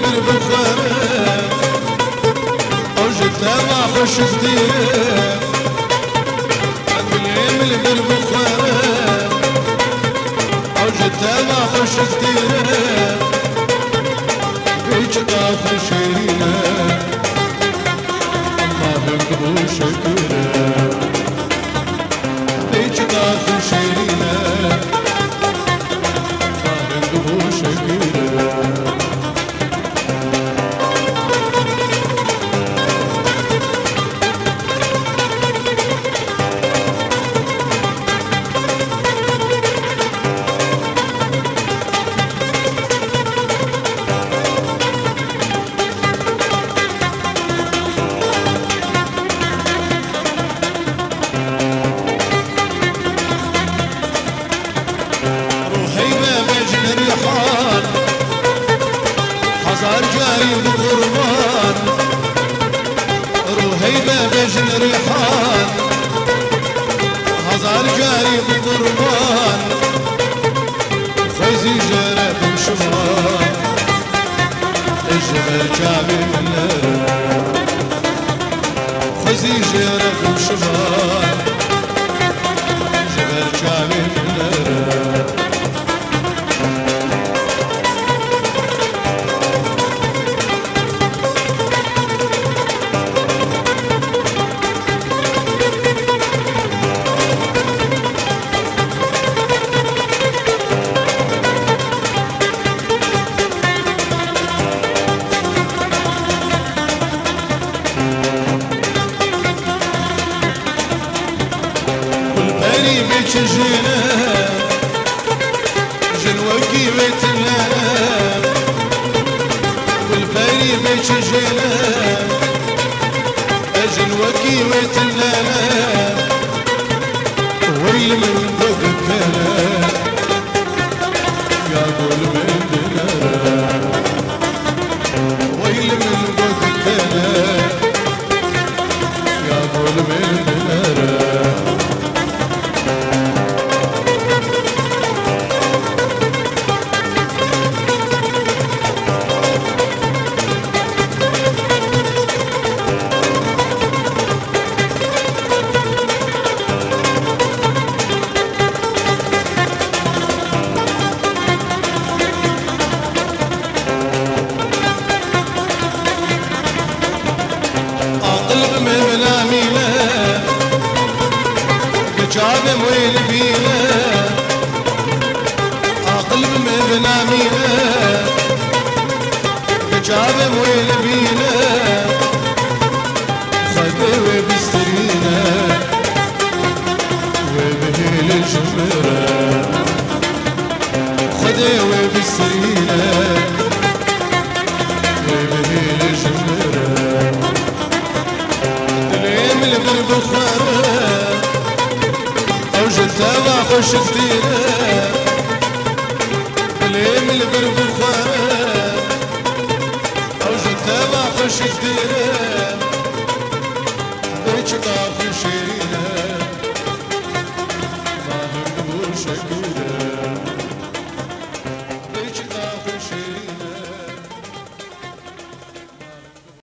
بالبخارة وجدتها ما خوش كتير باليمل بالبخارة وجدتها ما خوش كتير بيك طاف شيرينة الله يقبل شكرا بيك طاف شيرينة الله يقبل شكرا حصار جاري بقربان روحي بجن ريحان حصار جاري بقربان خزي جرى بمشوان الجبل جابي من خزي جرى بمشوان الجبل جابي من جنة جنوكي بيتنا والباري بيت جنة جنوكي بيتنا ويل من بكنا يا قول من دنا ويل من بكنا يا قول من دنا جابم ويل بينا أقلب من بنامينا جابم ويل بينا خدوه بسترينا وبهيل الجمرة خدوه بسترينا وبهيل الجمرة دليم بالبخارة وجدتها ما خوش كتير باليمل بالبخارة وجدتها ما خوش كتير